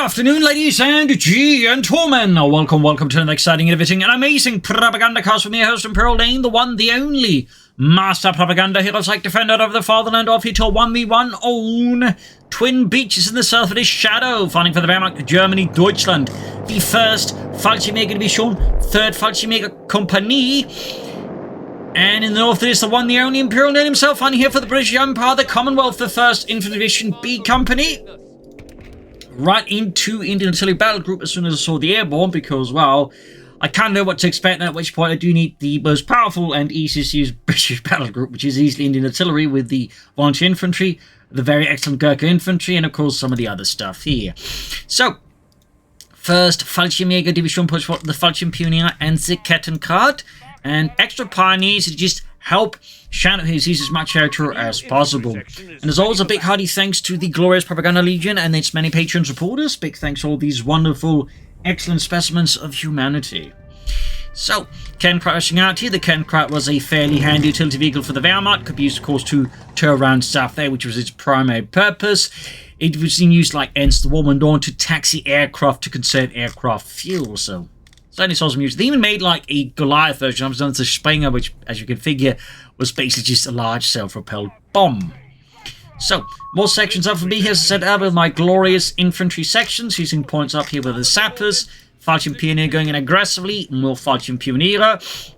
afternoon, ladies and gentlemen. Welcome to another exciting, innovating, and amazing Propagandacast with me, host ImperialDane, the one, the only master propaganda heroes like defender of the fatherland of it all 1v1 own twin beaches in the south of his shadow, fighting for the Wehrmacht, Germany, Deutschland, the 1st Fallschirmjäger Division, 3rd Fallschirmjäger Company, and in the north is the one, the only ImperialDane himself, fighting here for the British Empire, the Commonwealth, the 1st Infantry Division B Company. Right into Indian Artillery Battle Group as soon as I saw the airborne, because, well, I can't know what to expect, at which point I do need the most powerful and easiest to use British Battle Group, which is easily Indian Artillery with the Volunteer Infantry, the very excellent Gurkha Infantry, and of course some of the other stuff here. So, 1st Fallschirmjäger Division push for the Fallschirmpionier and the Kettenkrad, and extra pioneers to just help shadow his as much territory as possible. And as always, a big hearty thanks to the glorious Propaganda Legion and its many patron supporters. Big thanks to all these wonderful, excellent specimens of humanity. So, Kettenkrad rushing out here. The Kettenkrad was a fairly handy utility vehicle for the Wehrmacht. Could be used, of course, to tow around stuff there, which was its primary purpose. It was in use like ends the war went on to taxi aircraft to conserve aircraft fuel, so certainly saw some use. They even made like a Goliath version. I was done to Springer, which, as you can figure, was basically just a large self-propelled bomb. So, more sections up for me here, as I said earlier, with my glorious infantry sections, using points up here with the sappers, Fallschirmpionier going in aggressively, more Fallschirmpioniere.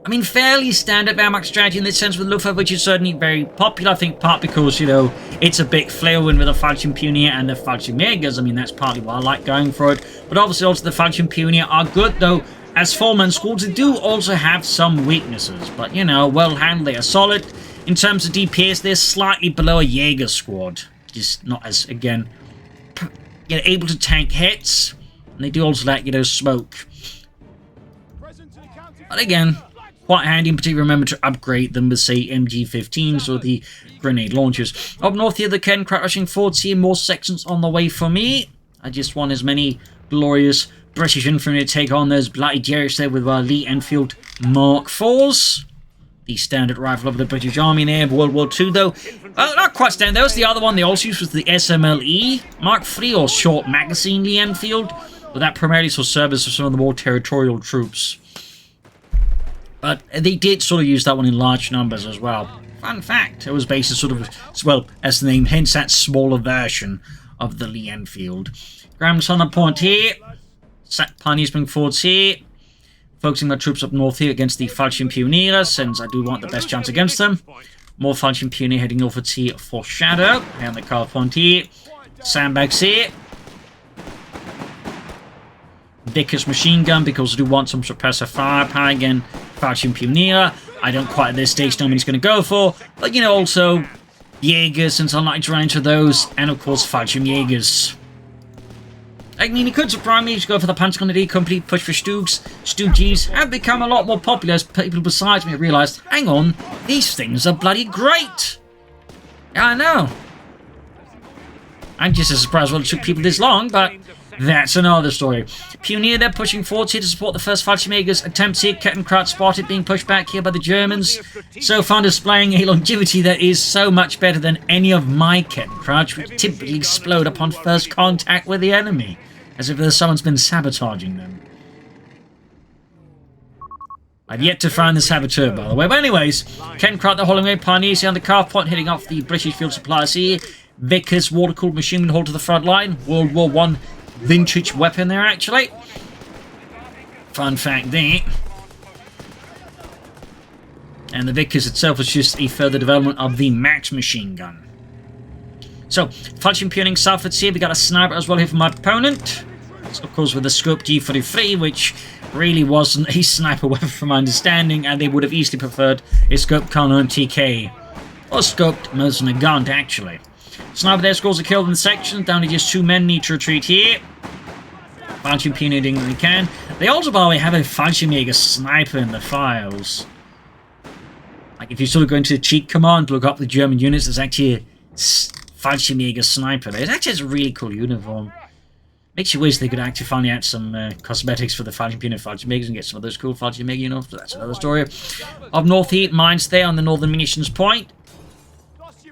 I mean, fairly standard Wehrmacht strategy in this sense with Luftwaffe, which is certainly very popular. I think part because, you know, it's a big flair win with the Fallschirmpionier and the Fallschirmjägers. I mean, that's partly why I like going for it. But obviously also the Fallschirmpionier are good, though as four-man squads, they do also have some weaknesses. But, you know, well handled, they are solid. In terms of DPS, they're slightly below a Jaeger squad. Just not as, again, you know, able to tank hits. And they do also lack, you know, smoke. But again, quite handy, in particular, remember to upgrade them with, say, MG15s or the grenade launchers. Up north here, the Kettenkrad rushing forwards here, more sections on the way for me. I just want as many glorious British infantry to take on those bloody Jerrys there with our Lee Enfield Mark IVs. The standard rifle of the British Army in Air World War II, though. Not quite standard, that was the other one they also used, was the SMLE Mark III, or Short Magazine Lee Enfield. But that primarily saw service for some of the more territorial troops. But they did sort of use that one in large numbers as well. Fun fact, it was based sort of, as well as the name, hence that smaller version of the Lee Enfield. Grams on the point here. Pioneers bring forwards here. Focusing my troops up north here against the Fallschirmpioniere, since I do want the best chance against them. More Fallschirmpioniere heading northwards here for shadow. And the car point here. Sandbags here. Vickers machine gun, because I do want some suppressor firepower again. Fallschirmpioniere, I don't quite at this stage know what he's going to go for, but you know, also Jaegers, since I like to run into those, and of course Fallschirmjägers. I mean, he could surprise me to go for the Panzergrenadier Company, push for Stugs. Stooges have become a lot more popular as people besides me have realised, hang on, these things are bloody great. Yeah, I know. I'm just as surprised why it took people this long, but that's another story. Pioneer, they're pushing forwards here to support the 1st Fallschirmjägers. Attempts here, Kettenkrad spotted, being pushed back here by the Germans. So far displaying a longevity that is so much better than any of my Kettenkrads, which typically explode upon first contact with the enemy, as if someone's been sabotaging them. I've yet to find the saboteur, by the way. But anyways, Kettenkrad, the Holloway Pioneers here on the car point, hitting off the British field supplies here. Vickers, water-cooled machine gun hauled to the front line. World War I vintage weapon there, actually. Fun fact there. And the Vickers itself is just a further development of the Max machine gun. So, Fallschirmpionier southwards here. We got a sniper as well here from my opponent. So, of course, with the scope G43, which really wasn't a sniper weapon from my understanding, and they would have easily preferred a scoped Carno TK. Or scoped Mercenary Nagant, actually. Sniper there scores a kill in the section. Down to just 2 men, need to retreat here. Fallschirmpionier doing what they can. They also, by the way, have a Fallschirmjäger sniper in the files. Like, if you sort of go into the cheat command, look up the German units, there's actually a Fallschirmjäger sniper there. It actually has a really cool uniform. Makes you wish they could actually finally add some cosmetics for the Fallschirmjägers and get some of those cool Fallschirmjäger uniforms, but that's another story. Up north here, mines there on the northern munitions point.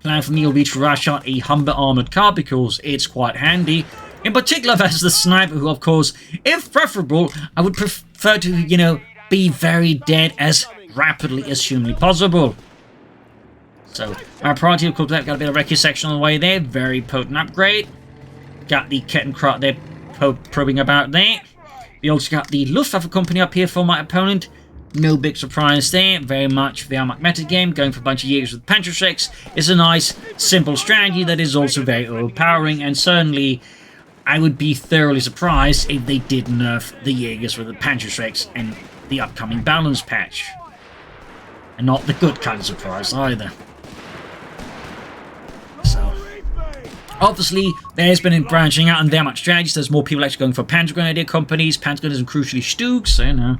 Plan for me will be to rush out a Humber armoured car because it's quite handy. In particular, there's the sniper who, of course, if preferable, I would prefer to, you know, be very dead as rapidly as humanly possible. So, our priority, of course, got a bit of recce section on the way there. Very potent upgrade. Got the Kettenkrot there probing about there. We also got the Luftwaffe company up here for my opponent. No big surprise there. Very much Wehrmacht meta game. Going for a bunch of Jaegers with Panzerschrecks is a nice, simple strategy that is also very overpowering. And certainly, I would be thoroughly surprised if they did nerf the Jaegers with the Panzerschrecks in the upcoming balance patch. And not the good kind of surprise either. So, obviously, there's been branching out on Wehrmacht strategies. There's more people actually going for Panzer Grenadier companies, Panzer Grenadiers, and crucially Stugs. So, you know,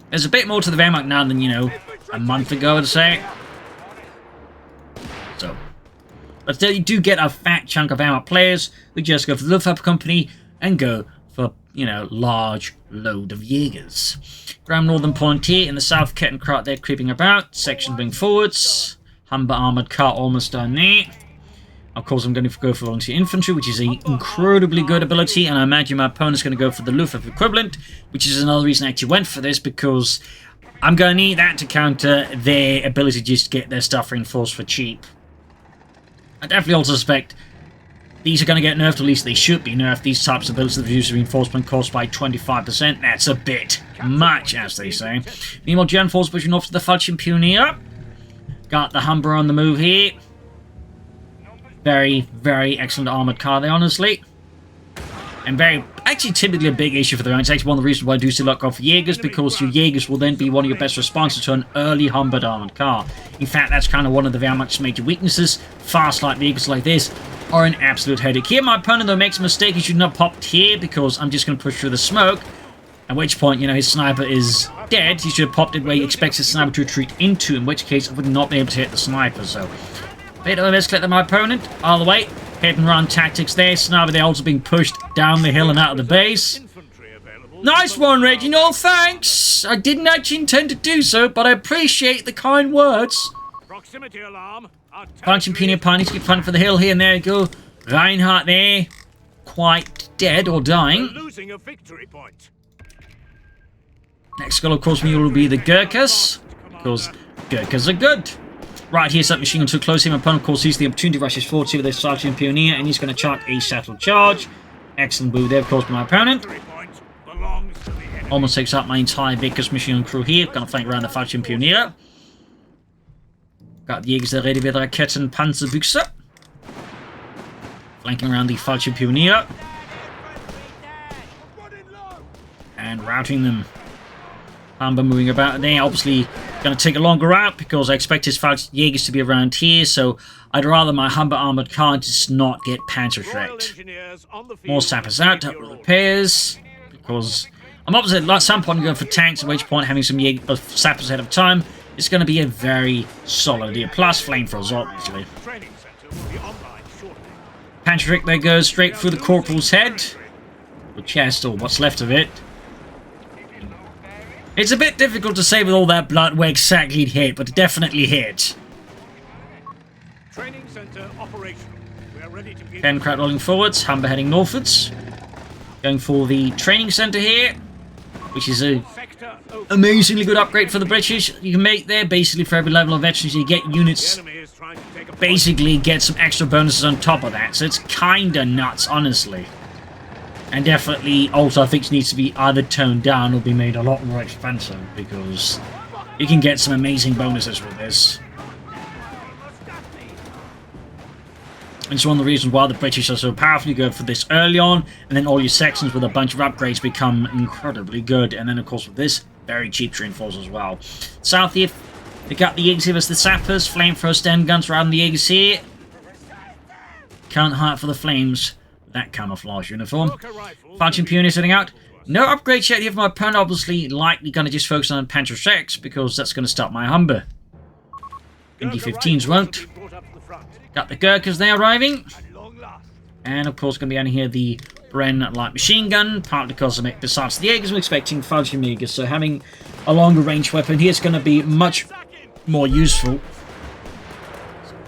there's a bit more to the Wehrmacht now than, you know, a month ago, I'd say. So, but still, you do get a fat chunk of Wehrmacht players who just go for the Luftwaffe company and go for, you know, large load of Jaegers. Ground Northern Point here in the south, Kettenkrot there creeping about. Section moving forwards. Humber armored car almost done there. Of course, I'm going to go for Volunteer Infantry, which is an incredibly good ability, and I imagine my opponent's going to go for the Luftwaffe equivalent, which is another reason I actually went for this, because I'm going to need that to counter their ability to just get their stuff reinforced for cheap. I definitely also suspect these are going to get nerfed, at least they should be nerfed. These types of abilities that reduce reinforcement cost by 25%. That's a bit much, as they say. Meanwhile, German force pushing off to the Fallschirm Pionier. Got the Humber on the move here. Very, very excellent armoured car there, honestly. And very, actually typically a big issue for the round. It's actually one of the reasons why I do still look off Jaegers, because your Jaegers will then be one of your best responses to an early Humbered armoured car. In fact, that's kind of one of the Wehrmacht's major weaknesses. Fast light vehicles like this are an absolute headache. Here, my opponent, though, makes a mistake. He should not have popped here, because I'm just going to push through the smoke. At which point, you know, his sniper is dead. He should have popped it where he expects his sniper to retreat into, in which case I would not be able to hit the sniper, so... Bit of a misclick to my opponent, all the way. Hit and run tactics there. Sniper there also being pushed down the hill and out of the base. Nice one, Reginald, thanks! I didn't actually intend to do so, but I appreciate the kind words. Proximity alarm. Punching Pioneer Pioneers keep running for the hill here, and there you go. Reinhardt there, quite dead or dying. Losing a victory point. Next goal, of course, will be the Gurkhas, because Gurkhas are good. Right here, submachine gun too close here. My opponent, of course, sees the opportunity, rushes forward here with this Sergeant Pioneer, and he's going to chuck a settled charge. Excellent move there, of course, by my opponent. Almost takes out my entire Vickers machine gun crew here. Going to flank around the Falchion Pioneer. Got the Jägers there ready with the Raketen Panzerbüchse. Flanking around the Falchion Pioneer. And routing them. Amber moving about there, obviously going to take a longer route because I expect his Jaegers to be around here, so I'd rather my Humber armored car just not get Panzerschrecked. More sappers out to help with repairs, because I'm obviously at some point going for tanks, at which point having some sappers ahead of time is going to be a very solid idea. Plus flamethrowers, obviously. Panzerschreck there goes straight through the corporal's head, or chest, or what's left of it. It's a bit difficult to say with all that blood where exactly it hit, but it definitely hit. Training center operational. We are ready to begin. Kettenkrot rolling forwards, Humber heading northwards. Going for the training center here, which is a amazingly good upgrade for the British. You can make there, basically for every level of veterans you get units, basically get some extra bonuses on top of that. So it's kinda nuts, honestly. And definitely, also, I think it needs to be either toned down or be made a lot more expensive, because you can get some amazing bonuses with this. And it's one of the reasons why the British are so powerful. You go for this early on, and then all your sections with a bunch of upgrades become incredibly good. And then, of course, with this, very cheap to reinforce as well. South here, they got the Jaegers here as the sappers, flamethrower stand guns around the Jaegers here. Can't hide for the flames. That camouflage uniform. Falchion Pioneer setting out. No upgrades yet here for my opponent. Obviously, likely going to just focus on Panzerschrecks because that's going to stop my Humber. MD-15s won't. Got the Gurkhas there arriving. And of course, going to be on here the Bren light machine gun. Partly because besides the Jaegers, I'm expecting Falchion Jaegers. So having a longer range weapon here is going to be much more useful.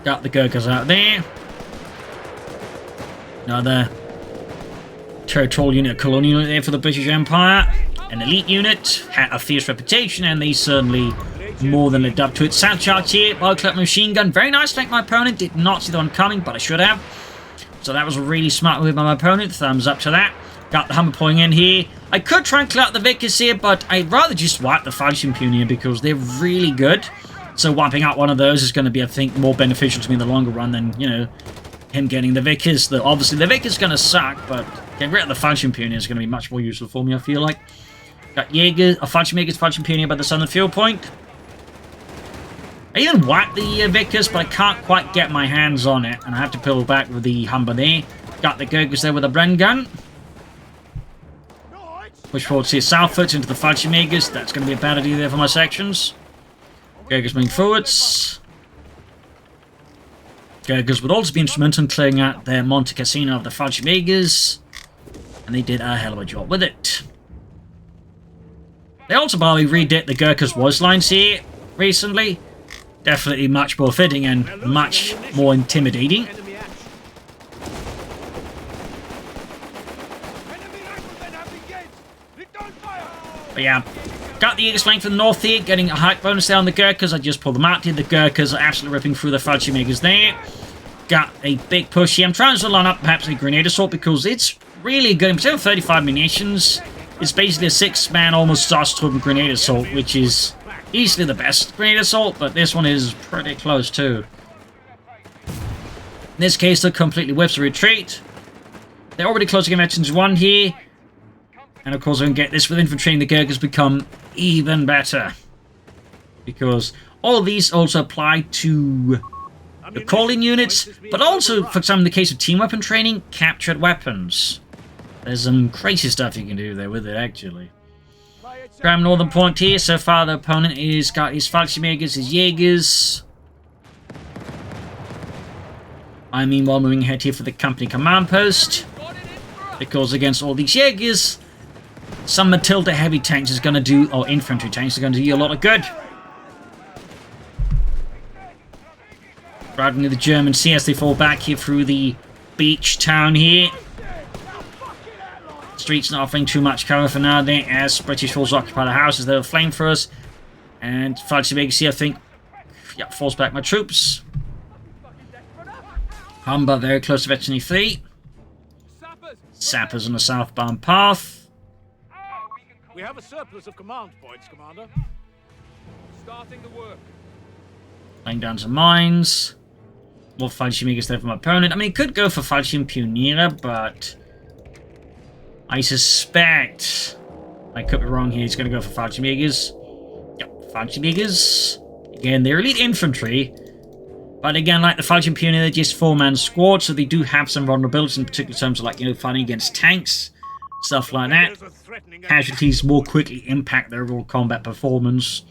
Got the Gurkhas out there. Another territorial unit, a colonial unit there for the British Empire. An elite unit, had a fierce reputation, and they certainly more than lived up to it. South charge here, well-clipped machine gun. Very nice, like my opponent. Did not see that one coming, but I should have. So that was a really smart move by my opponent. Thumbs up to that. Got the Humber pulling in here. I could try and clear out the Vickers here, but I'd rather just wipe the Falchion Pioneer because they're really good. So wiping out one of those is going to be, I think, more beneficial to me in the longer run than, you know, him getting the Vickers. Obviously, the Vickers going to suck, but getting rid of the Falchion Pioneer is going to be much more useful for me, I feel like. Got Jaeger, a Falchion Pioneer by the southern field point. I even wiped the Vickers, but I can't quite get my hands on it, and I have to pull back with the Humber there. Got the Gurkhas there with a Bren gun. Push forward to southwards into the Falchion Megers. That's going to be a bad idea there for my sections. Gurkhas moving forwards. Gurkhas would also be instrumental in clearing out their Monte Cassino of the Falchion Megers, and they did a hell of a job with it. They also probably redid the Gurkhas voice lines here recently. Definitely much more fitting and much more intimidating. But yeah, got the Aegis flank from the north here, getting a height bonus there on the Gurkhas. I just pulled them out here. The Gurkhas are absolutely ripping through the Falchion Megers there. Got a big push here. I'm trying to line up perhaps a grenade assault because it's really good. Instead of 35 munitions, it's basically a 6-man almost Starstorm grenade assault, which is easily the best grenade assault, but this one is pretty close too. In this case, they're completely whips the retreat. They're already closing Veterans 1 here. And of course, I can get this with infantry, and the Gurkhas become even better. Because all of these also apply to the calling units, but also, for example, in the case of team weapon training, captured weapons. There's some crazy stuff you can do there with it, actually. Graham Northern Point here. So far, the opponent has got his Falchion Megers, his Jaegers. I meanwhile moving ahead here for the company command post. Because against all these Jaegers, some Matilda heavy tanks is going to do, or infantry tanks are going to do you a lot of good. Driving to the Germans here as they fall back here through the beach town here. Streets not offering too much cover for now there as British forces occupy the houses. They're flamethrowers. And Falchion Megers here, I think, yeah, falls back my troops. Humber very close to Veteran 3. Sappers on the southbound path. We have a surplus of command points, Commander. Starting the work. Laying down some mines. More Falchion Megers there for my opponent. I mean, he could go for Falchion Pioneer, but I suspect I could be wrong here. He's going to go for Falchion Megers. Yep, Falchion Megers. Again, they're elite infantry. But again, like the Falchion Pioneer, they're just 4-man squad, so they do have some vulnerabilities in particular terms of, like, you know, fighting against tanks, stuff like that. Casualties more quickly impact their overall combat performance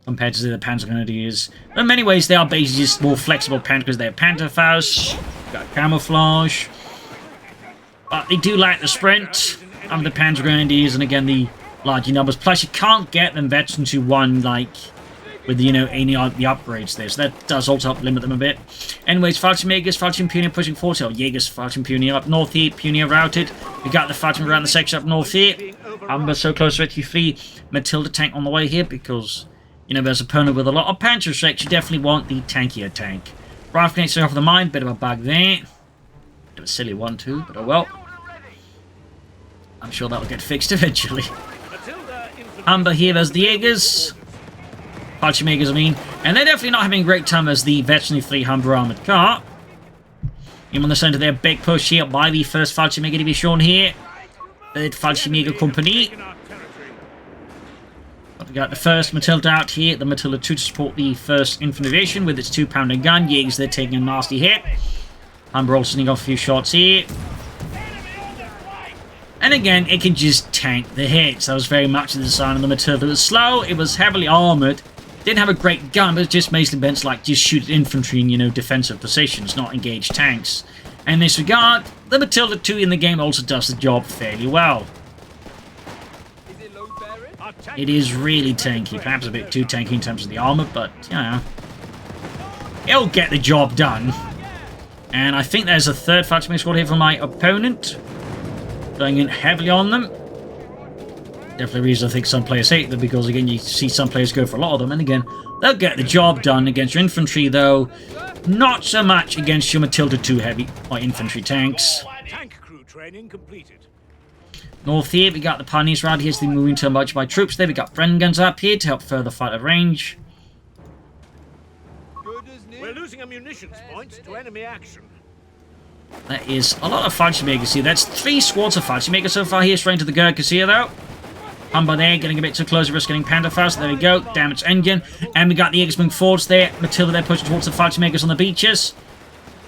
compared to the other Panzer Grenadiers. In many ways, they are basically just more flexible Panzer because they have Panzerfaust, got camouflage. But they do lack the sprint of the Panzer Grenadiers, and again, the larger numbers. Plus, you can't get them Veterans who won, like, with, you know, any of the upgrades there. So that does also help limit them a bit. Anyways, Falchion Megers, Falchion Pioneer pushing forward. So Jaegers, Falchion Pioneer up north here. Pioneer routed. We got the Falchion around the section up north here. Humber so close to 83. Matilda tank on the way here because, you know, there's an opponent with a lot of Panzer strikes. You definitely want the tankier tank. Rifle connecting off the mine. Bit of a bug there. Bit of a silly one too, but oh well. I'm sure that'll get fixed eventually. Humber here, there's the Jaegers. Falchion Megers, I mean. And they're definitely not having a great time as the Veteran 3 Humber armoured car. In on the centre there, big push here by the first Falchion Meger Division here. Third Falchion Meger Company. But we got the first Matilda out here, the Matilda 2 to support the 1st Infantry Division with its 2-pounder gun. Jaegers, they're taking a nasty hit. Humber also sending off a few shots here. And again, it can just tank the hits. That was very much the design of the Matilda. It was slow, it was heavily armoured. Didn't have a great gun, but it just basically meant like just shoot infantry in, you know, defensive positions, not engage tanks. And in this regard, the Matilda 2 in the game also does the job fairly well. It is really tanky, perhaps a bit too tanky in terms of the armour, but, you know, it'll get the job done. And I think there's a third Falchion Meger squad here for my opponent. going in heavily on them. Definitely a reason I think some players hate them, because again you see some players go for a lot of them, and again they'll get the job done against your infantry, though not so much against your Matilda 2 heavy or infantry tanks. Tank crew training completed. North here we got the pioneers around here, so they're moving to march by troops there. We got Bren guns up here to help further fight at range. We're losing ammunitions points to enemy action. That is a lot of Fallschirmjägers here. That's 3 squads of Fallschirmjägers so far here, straight to the Gurkhas here though. Humber there, getting a bit too close, risk getting Pantherfaust. There we go, damaged engine. And we got the Jägersman forwards there. Matilda there pushing towards the Fallschirmjägers on the beaches.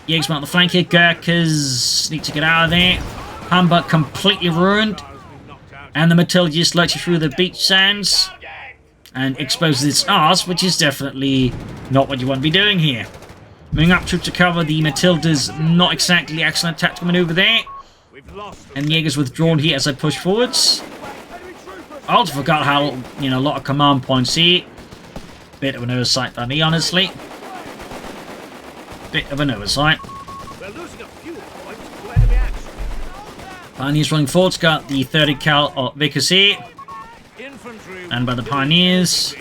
Jägersman on the flank here. Gurkhas need to get out of there. Humber completely ruined. And the Matilda just lurches through the beach sands and exposes its arse, which is definitely not what you want to be doing here. Moving up troops to cover the Matilda's not exactly excellent tactical maneuver there. And the Jägers withdrawn here as I push forwards. I also forgot how, a lot of command points here. Bit of an oversight by me, honestly. Bit of an oversight. We're losing a few points to enemy action. Pioneers running forwards, got the 30 cal of Vickers here. And by the Pioneers.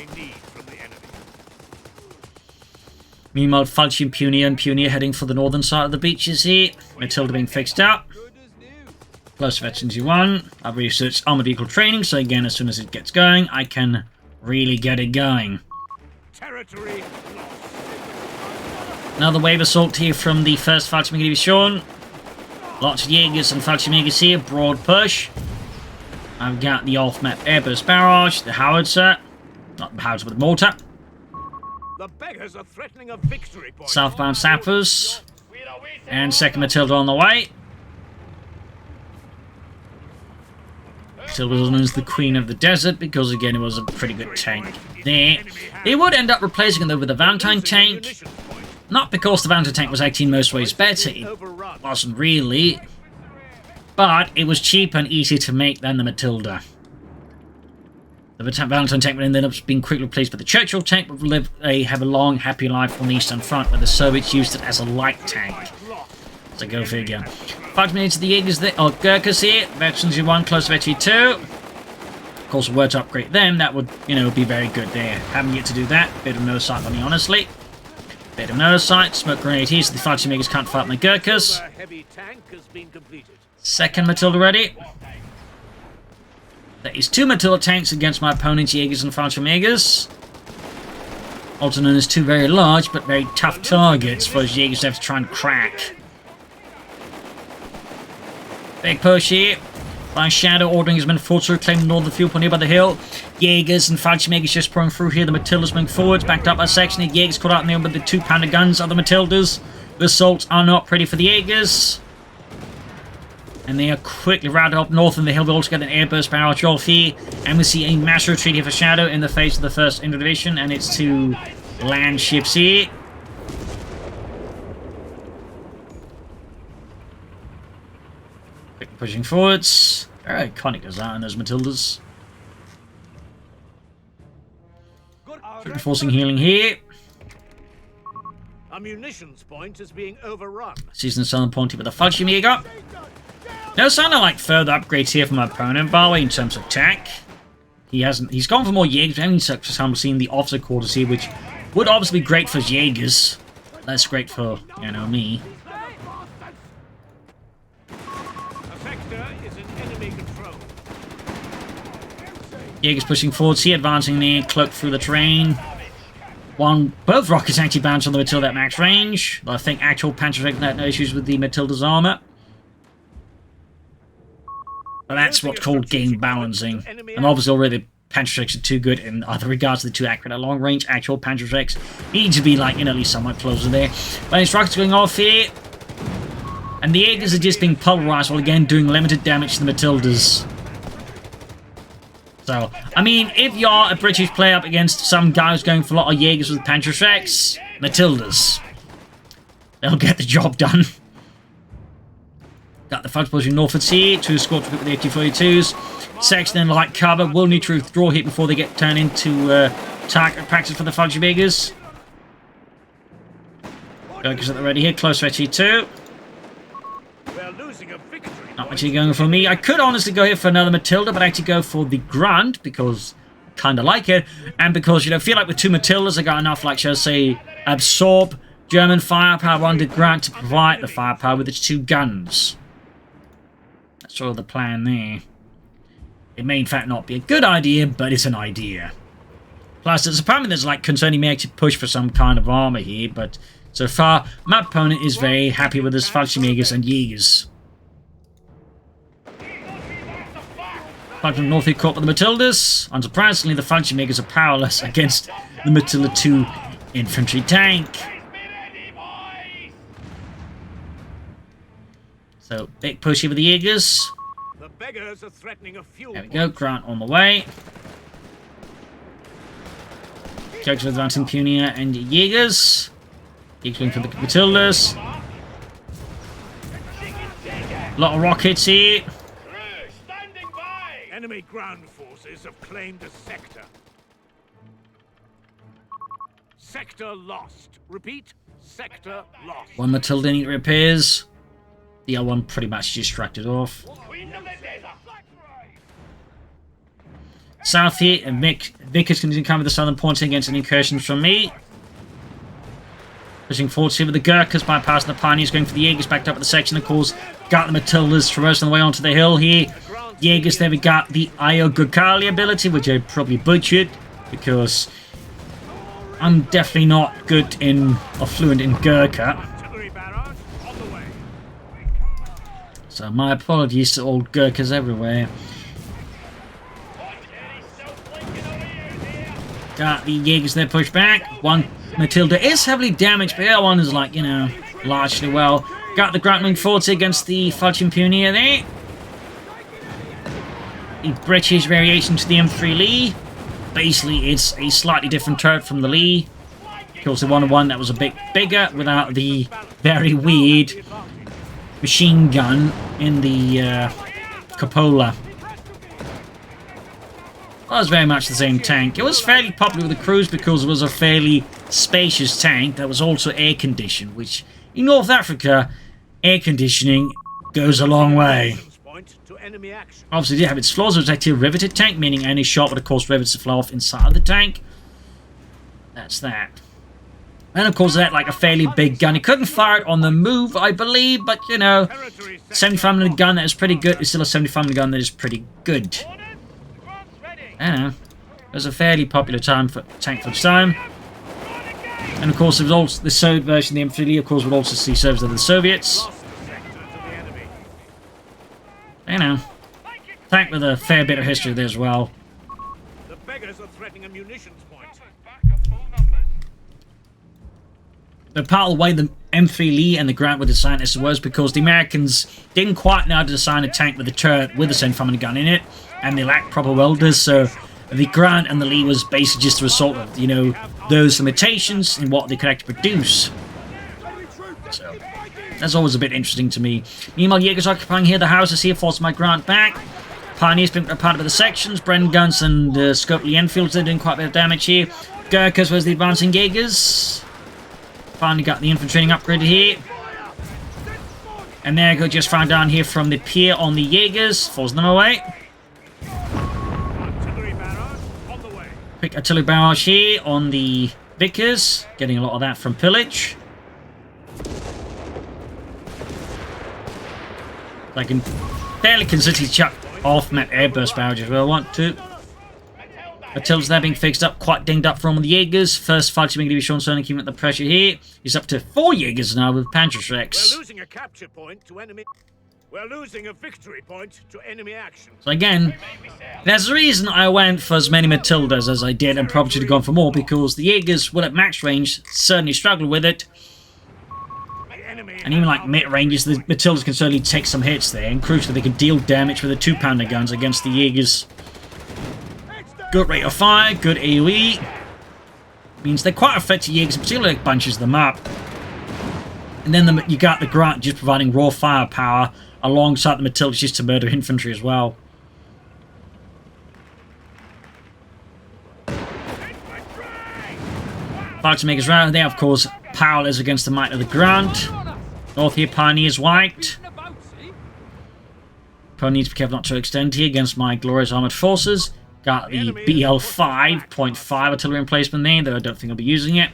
Meanwhile, Fallschirm Pioneer and Pioneer heading for the northern side of the beaches here. Matilda being fixed up. Plus Veterans U1. I've researched armored vehicle training, so again, as soon as it gets going, I can really get it going. Territory Another wave assault here from the 1st Fallschirmjäger Division. Lots of Jägers and Fallschirmjägers here, broad push. I've got the off-map airburst barrage, the howitzer, not the howitzer but the mortar. The beggars are threatening a victory point. Southbound sappers. And 2nd Matilda on the way. Matilda was known as the Queen of the Desert because, again, it was a pretty good tank there. They would end up replacing it, though, with the Valentine tank. Not because the Valentine tank was actually in most ways better. It wasn't really. But it was cheaper and easier to make than the Matilda. The Valentine tank would end up being quickly replaced by the Churchill tank, but would have a long, happy life on the Eastern Front, where the Soviets used it as a light tank. So go figure. 5 minutes of the Jägers there, or Gurkhas here. Veterans U1, close to Veteran 2. Of course, if we were to upgrade them, that would, be very good there. Haven't yet to do that. Bit of no sight on me, honestly. Bit of no sight. Smoke grenade here, so the Fallschirmjägers can't fight my Gurkhas. Heavy tank has been completed. 2nd Matilda ready. There is 2 Matilda tanks against my opponent's Jägers and Fallschirmjägers. Also known as 2 very large but very tough targets for his Jägers to have to try and crack. Big push here. By Shadow ordering his men forward to reclaim the northern fuel point here by the hill. Jägers and Fallschirmjägers just pouring through here. The Matildas moving forwards, backed up by section. The Jägers caught out in the with the 2-pounder guns of the Matildas. The assaults are not pretty for the Jägers. And they are quickly routed up north in the hill. We also get an airburst barrage off here. And we see a massive retreat here for Shadow in the face of the 1st Indian Division. And it's 2 land ships here. Quickly pushing forwards. Very iconic design on those Matildas. Reinforcing healing here. A munitions point is being overrun. Season Southern Point with the Fallschirmjäger. No sign of further upgrades here from my opponent, by the way, in terms of tech. He's gone for more Jägers. We haven't, for example, seen the officer quarters here, which would obviously be great for Jägers. Less great for, me. A sector is in enemy control. Jägers pushing forwards here, advancing there, cloaked through the terrain. Both rockets actually bounce on the Matilda at max range. I think actual Panzerschreck had no issues with the Matilda's armor. But that's what's called game balancing. And obviously already Panzerschrecks are too good in other regards. They're too accurate at long range. Actual Panzerschrecks need to be at least somewhat closer there. But his rockets going off here. And the Jägers are just being pulverized while again doing limited damage to the Matildas. So, if you're a British player up against some guy who's going for a lot of Jägers with Panzerschrecks, Matildas. They'll get the job done. Got the Fox pushing northwards here. 2 squads with the AT-42s. Section in light cover. Will need to withdraw here before they get turned into target practice for the Fallschirmjägers. Gurkhas at the ready here. Close to AT-2. We're losing a victory. Not actually going for me. I could honestly go here for another Matilda, but I actually go for the Grant because I kind of like it. And because, you know, I feel like with 2 Matildas, I got enough, like, shall I say, absorb German firepower on the Grant to provide the firepower with its 2 guns. That's sort of the plan there. It may, in fact, not be a good idea, but it's an idea. Plus, there's apparently there's, like, concerning me actually push for some kind of armor here, but so far, my opponent is very happy with his Fallschirmjägers and Jägers. North here caught with the Matildas. Unsurprisingly, the Fallschirmjägers are powerless against the Matilda 2 infantry tank. So, big push here with the Jägers. The beggars are threatening a fuel There we go, Grant on the way. Jokes with advancing Punier and Jägers. Jägers going for the Matildas. A lot of rockets here. Enemy ground forces have claimed a sector. Sector lost. Repeat, sector lost. 1 Matilda need repairs. The other one pretty much distracted off. South here, and Vickers continues to come with the southern points against an incursion from me. Pushing forward here with the Gurkhas, bypassing the Pioneers, going for the Jaegers, backed up at the section, of course. Got the Matildas traversing the way onto the hill here. Jaegers, there we got the Io Gurkhali ability, which I probably butchered, because I'm definitely not good in, or fluent in Gurkha. So my apologies to old Gurkhas everywhere. Got the Jaegers there pushed back. 1 Matilda is heavily damaged, but the other one is like, you know, largely well. Got the Grant moving forward against the Fallschirm Pioneer there. The British variation to the M3 Lee. Basically, it's a slightly different turret from the Lee. Of course, they wanted one that was a bit bigger without the very weird machine gun in the cupola. Well, it was very much the same tank. It was fairly popular with the crews because it was a fairly spacious tank that was also air-conditioned, which in North Africa, air conditioning goes a long way. Obviously, it did have its flaws. It was actually a riveted tank, meaning any shot would, of course, rivets to flow off inside of the tank. That's that. And, of course, it had, like, a fairly big gun. It couldn't fire it on the move, I believe, but, you know, 75mm gun that is pretty good. It's still a 75mm gun that is pretty good. I don't know. It was a fairly popular tank for its time. And, of course, it was also the Soviet version of the M3 Lee, of course, would also see service of the Soviets. You know, tank with a fair bit of history there as well. The beggars are threatening a munitions point. But part of the way the M3 Lee and the Grant were designed this was because the Americans didn't quite know how to design a tank with a turret with a 75mm gun in it, and they lacked proper welders, so the Grant and the Lee was basically just a result of, you know, those limitations in what they could actually produce. So that's always a bit interesting to me. Meanwhile, Jaegers occupying here the houses here, forcing my Grant back. Pioneers being part of the sections. Bren guns and Scopely Enfields, they're doing quite a bit of damage here. Gurkhas was the advancing Jaegers. Finally got the infantry upgraded here. And there you go, just found down here from the pier on the Jaegers, forcing them away. Quick artillery barrage here on the Vickers, getting a lot of that from pillage. I can fairly consistently chuck off-map airburst barrage as well. 1, 2. Matilda's there being fixed up, quite dinged up from the Jaegers. First fighting to be shown, certainly keeping up the pressure here. He's up to 4 Jaegers now with Panzerschrecks. We're losing a capture point to enemy. We're losing a victory point to enemy action. So again, there's a reason I went for as many Matildas as I did, and probably should have gone for more, because the Jaegers, well, at max range, certainly struggle with it. And even like mid-ranges, the Matildas can certainly take some hits there, and crucially they can deal damage with the 2-pounder guns against the Jaegers. Good rate of fire, good AoE. Means they're quite effective Jaegers, particularly like bunches them up. And then you got the Grant just providing raw firepower alongside the Matildas just to murder infantry as well. Fight to make us round there, of course, powerless against the might of the Grant. North here, Pioneers white. Probably need to be careful not to extend here against my glorious armoured forces. Got the BL 5.5 artillery emplacement there, though I don't think I'll be using it.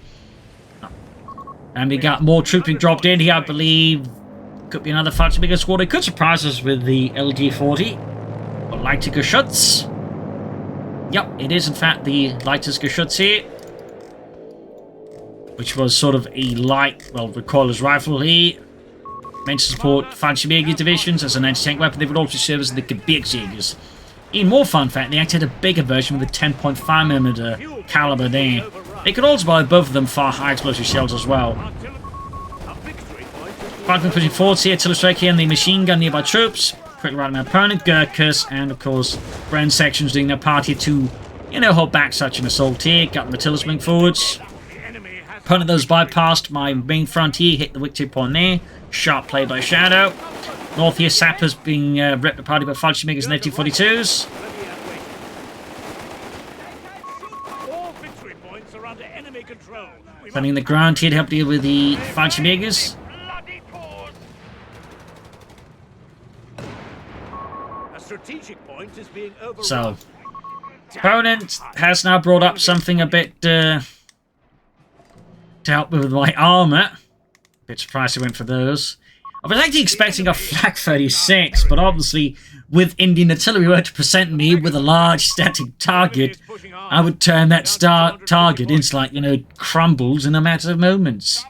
And we got more trooping dropped in here, I believe. Could be another faction bigger squad. It could surprise us with the LG-40. Or lighter Geschütz. Yep, it is in fact the lightest Geschütz here. Which was sort of a light, well, recoilless rifle here. Meant to support Fallschirmjäger divisions as an anti-tank weapon. They would also serve as the Gebirgsjägers. Even more fun fact, they actually had a bigger version with a 10.5mm caliber there. They could also buy both of them far high explosive shells as well. Falcon pushing forwards here, artillery strike here, and the machine gun nearby troops. Quickly routing my opponent, Gurkhas, and of course, Bren sections doing their part here to, you know, hold back such an assault here. Got the artillery moving forwards. Opponent those bypassed my main front here, hit the victory point there. Sharp play by Shadow. North here, sappers being ripped apart by Fallschirmjägers and FT-42s. Sending the ground here to help deal with the Fallschirmjägers. So, opponent has now brought up something a bit to help with my armour. Bit surprised he went for those. I was actually expecting a Flak 36, but obviously with Indian artillery were to present me with a large static target, I would turn that target into, like, you know, crumbles in a matter of moments.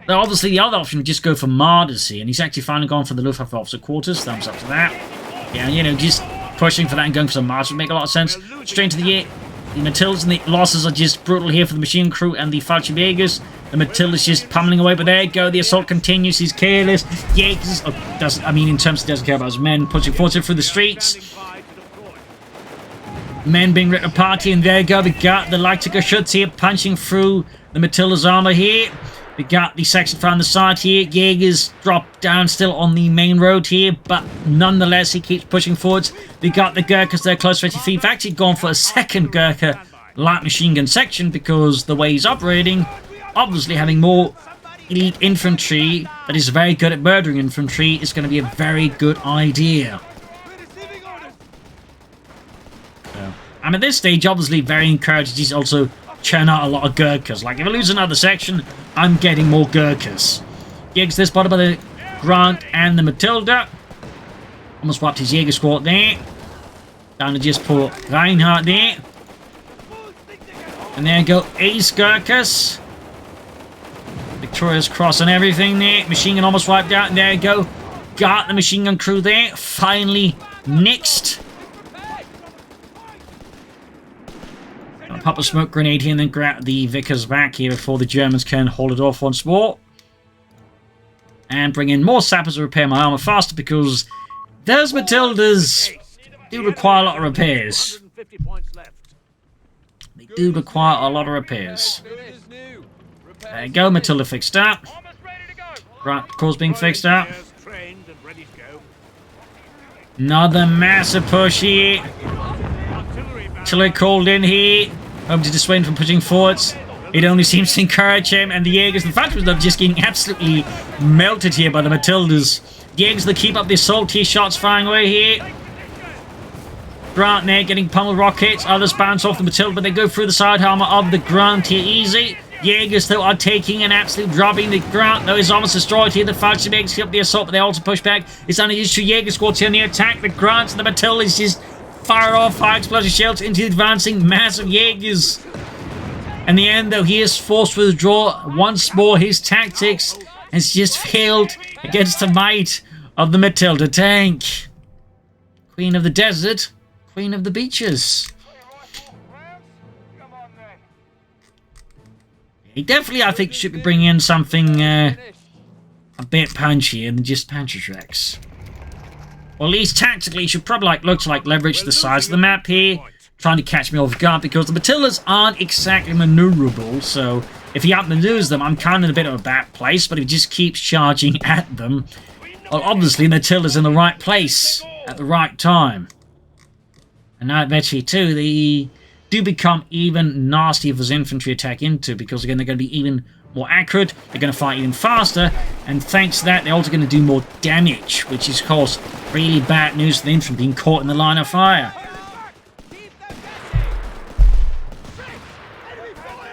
Now, obviously the other option would just go for Martyrs here, and he's actually finally gone for the Luftwaffe officer quarters. Thumbs up to that. Yeah, you know, just pushing for that and going for some Martyrs would make a lot of sense. Straight into the air. The Matildas and the losses are just brutal here for the machine crew and the Fallschirmjägers. The Matilda's just pummeling away, but there you go. The assault continues. He's careless. Jägers, in terms of doesn't care about his men, pushing forward through the streets. Men being ripped apart here, and there you go. We got the lighter Geschütz here punching through the Matilda's armor here. We got the section from the side here. Jägers drop down still on the main road here, but nonetheless, he keeps pushing forwards. We got the Gurkhas there close to 50 feet. We've actually gone for a second Gurkha light machine gun section because the way he's operating, obviously having more elite infantry that is very good at murdering infantry is going to be a very good idea. So, I'm at this stage obviously very encouraged. He's also churn out a lot of Gurkhas. Like, if I lose another section, I'm getting more Gurkhas. Jägers this spotted by the Grant and the Matilda. Almost wiped his Jäger squad there. Down to just poor Reinhardt there. And there you go, ace Gurkhas. Victoria's Cross and everything there. Machine gun almost wiped out, and there you go. Got the machine gun crew there. Finally nixed. I'll pop a smoke grenade here and then grab the Vickers back here before the Germans can hold it off once more. And bring in more sappers to repair my armor faster because those Matildas do require a lot of repairs. They do require a lot of repairs. There you go, Matilda fixed up. Right, course being fixed up. Another massive push here. Artillery called in here. Hoping to dissuade him from pushing forwards. It only seems to encourage him, and the Jägers, the Phantoms, are just getting absolutely melted here by the Matildas. Jägers, they keep up the assault here, shots firing away here. Grant there getting pummeled rockets. Others bounce off the Matilda, but they go through the side armor of the Grant here easy. Jägers, though, are taking an absolute drubbing. The Grant, though, is almost destroyed here. The Fallschirmjägers keep up the assault, but they also push back. It's only just two Jäger squads here on the attack. The Grants and the Matildas just fire off high explosive shells into the advancing massive Jägers. In the end, though, he is forced to withdraw. Once more, his tactics has just failed against the might of the Matilda tank. Queen of the desert, Queen of the beaches. He definitely, I think, should be bringing in something a bit punchier than just Panzerschrecks. Or at least tactically, he should probably look to leverage the size of the map here, trying to catch me off guard because the Matildas aren't exactly maneuverable. So if he outmaneuvers them, I'm kind of in a bit of a bad place. But if he just keeps charging at them, well, obviously the Matilda's in the right place at the right time. And now eventually too, they do become even nastier for his infantry attack into because again they're going to be even more accurate, they're going to fire even faster, and thanks to that, they're also going to do more damage, which is, of course, really bad news for the infantry being caught in the line of fire.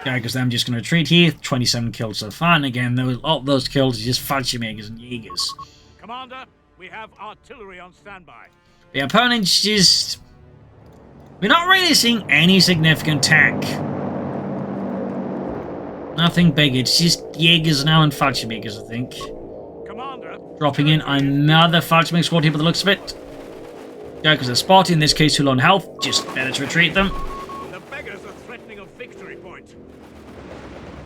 Yeah, because I'm just going to retreat here. 27 kills so far, and again, a lot of those kills are just Fallschirmjägers and Jägers. Commander, we have artillery on standby. The opponent's just... We're not really seeing any significant attack. Nothing big, it's just Jägers now and Fallschirmjägers, I think. Commander, Dropping in another Fallschirmjäger squad here by the looks of it. Yeah, because they're spotted, in this case, too low on health. Just better to retreat them. the beggars are threatening a victory point.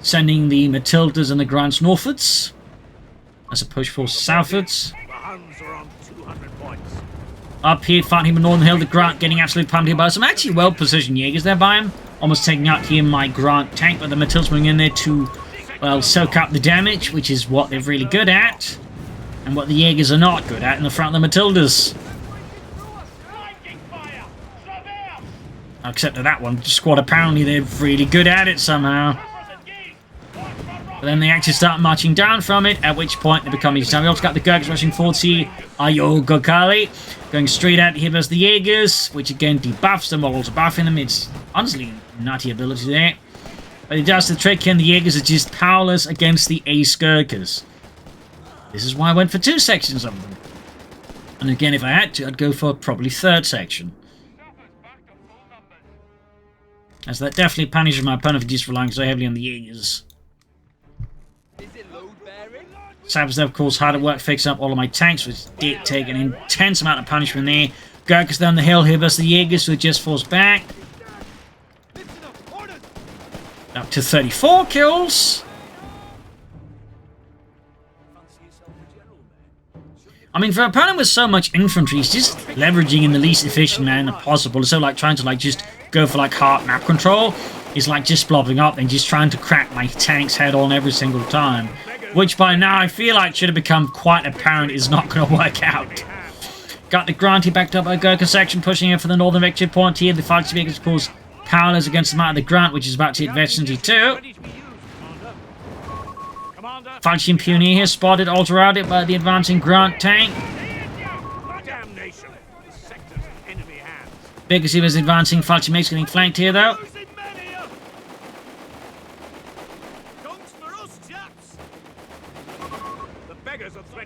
Sending the Matildas and the Grants northwards. As opposed to southwards. The Huns are on 200 points. Up here, fighting him in Northern Hill, the Grant getting absolutely pumped here by some actually well-positioned Jägers there by him. Almost taking out here my Grant tank, but the Matildas moving in there to, well, soak up the damage, which is what they're really good at. And what the Jägers are not good at in the front of the Matildas. Except for that one squad, apparently they're really good at it somehow. But then they actually start marching down from it, at which point they become easy time. We also got the Gurkhas rushing forwards here. Ayo Gokali going straight out here as the Jägers, which again debuffs them while also buffing them. It's honestly a nutty ability there. But it does the trick, and the Jägers are just powerless against the Ace Gurkhas. This is why I went for 2 sections of them. And again, if I had to, I'd go for probably 3rd section. As that definitely punishes my opponent for just relying so heavily on the Jägers. Sappers, of course, hard at work fixing up all of my tanks, which did take an intense amount of punishment there. Gurkhas down the hill here versus the Jägers, who are just forced back. Up to 34 kills. I mean, for an opponent with so much infantry, he's just leveraging in the least efficient manner possible. So, like, trying to, like, just go for, like, hard map control. He's, like, just blobbing up and just trying to crack my tank's head on every single time. Which by now I feel like should have become quite apparent is not going to work out. Got the Granty backed up by Gurkha section, pushing in for the northern victory point here. The Fallschirmjägers, of course, powerless against the might of the Grant, which is about to hit Veterancy 2. Fallschirmjäger here spotted, all around it by the advancing Grant tank. Because he was advancing, Fallschirmjägers getting flanked here though.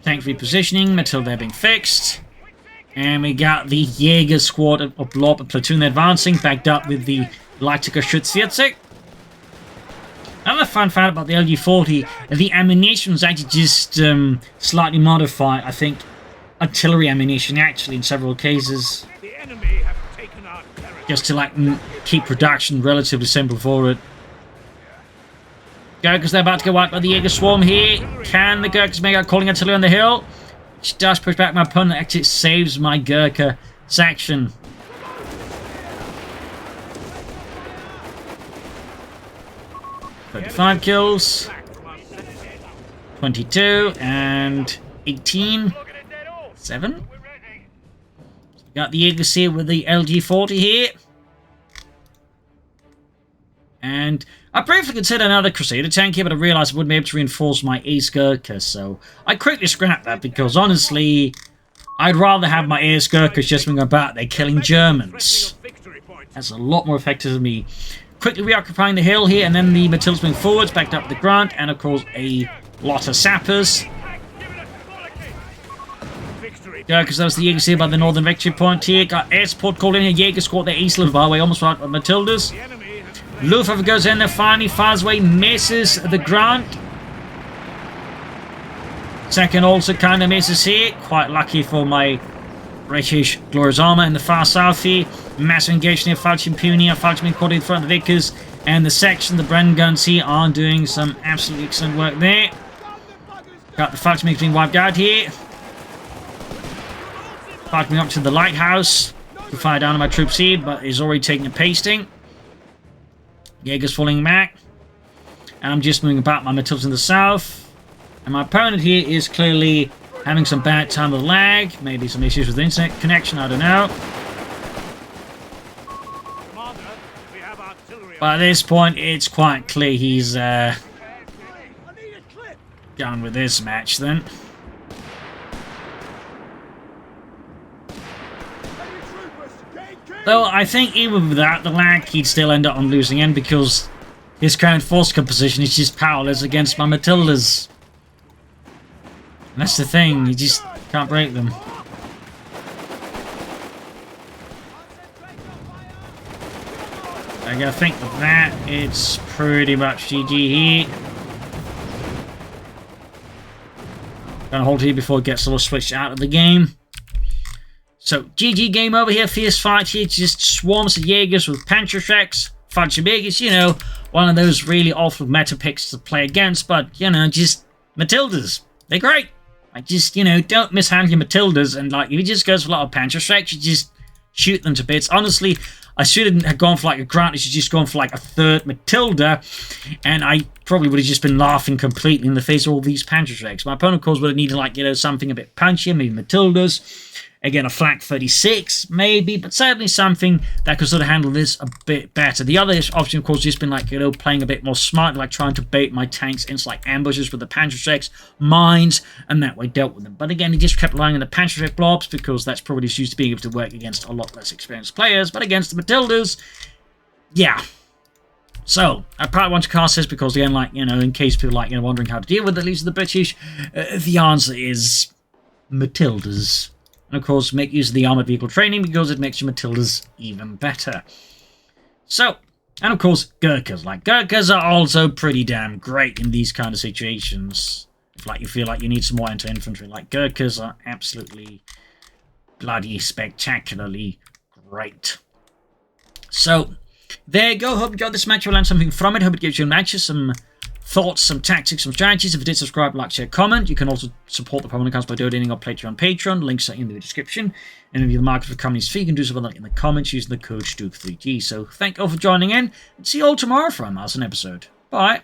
Tank repositioning, Matilda being fixed. And we got the Jäger squad of Blob platoon advancing, backed up with the Leipziger Schutzvierzig. Another fun fact about the LG-40, the ammunition was actually just slightly modified. I think artillery ammunition, actually, in several cases. Just to, like, keep production relatively simple for it. Gurkhas, they're about to get wiped by the Jäger swarm here. Can the Gurkhas make out calling artillery on the hill? Which does push back my opponent. Actually, it saves my Gurkha section. "35 kills. 22 and 18. 7. Got the Jägers here with the LG-40 here. And I briefly considered another Crusader tank here, but I realised I wouldn't be able to reinforce my Ace Gurkha, so I quickly scrapped that because honestly, I'd rather have my Ace Gurkhas just being about there killing Germans. That's a lot more effective than me. Quickly reoccupying the hill here, and then the Matildas moving forwards, backed up the Grant, and of course a lot of sappers. Because that was the Jägers here by the northern victory point here. Got air support called in here. Jäger squad there eastward, by the way, almost right by Matildas. Luftwaffe goes in there, finally fires away, misses the Grant. Second also kind of misses here. Quite lucky for my British Glorious Armour in the far south here. Massive engagement here, Fallschirmjäger, Fallschirmjäger caught in front of the Vickers. And the section, the Bren guns here are doing some absolutely excellent work there. Got the Fallschirmjäger being wiped out here. Fighting up to the lighthouse to fire down on my troops here, but he's already taking a pasting. Jäger's falling back. And I'm just moving about my Matildas in the south. And my opponent here is clearly having some bad time with lag. Maybe some issues with the internet connection, I don't know. But at this point, it's quite clear he's get on with this match then. Though I think even without the lag, he'd still end up on losing end because his current force composition is just powerless against my Matildas. And that's the thing, you just can't break them. I think with that, it's pretty much GG here. Gonna hold here before it gets a little switched out of the game. So, GG game over here, fierce fight here, just swarms of Jaegers with Panzerschrecks, Fudgebiggers, you know, one of those really awful meta picks to play against, but, you know, just Matildas. They're great. Like, just, you know, don't mishandle your Matildas, and, like, if he just goes for a lot of Panzerschrecks, you just shoot them to bits. Honestly, I shouldn't have gone for, like, a Grant. I should just gone for, like, a third Matilda, and I probably would have just been laughing completely in the face of all these Panzerschrecks. My opponent, of course, would have needed, like, you know, something a bit punchier, maybe Matildas. Again, a flak 36, maybe, but certainly something that could sort of handle this a bit better. The other option, of course, just been like, you know, playing a bit more smart, like trying to bait my tanks into like ambushes with the Panzerschrecks, mines, and that way dealt with them. But again, he just kept relying on the Panzerschreck blobs because that's probably just used to being able to work against a lot less experienced players. But against the Matildas, yeah. So, I probably want to cast this because, again, like, you know, in case people like, you know, wondering how to deal with at least the British, the answer is Matildas. And of course, make use of the armored vehicle training because it makes your Matildas even better. So, and of course, Gurkhas. Like, Gurkhas are also pretty damn great in these kind of situations. If, like, you feel like you need some more anti-infantry. Like, Gurkhas are absolutely bloody spectacularly great. So, there you go. Hope you enjoyed this match. You'll learn something from it. Hope it gives you some thoughts, some tactics, some strategies. If you did, subscribe, like, share, comment. You can also support the Propagandacast by donating or pledging on Patreon. Links are in the description. And if you're the market for company's fee, you can do so in the comments using the code CoH3. So thank you all for joining in, and see you all tomorrow for our Marathon episode. Bye.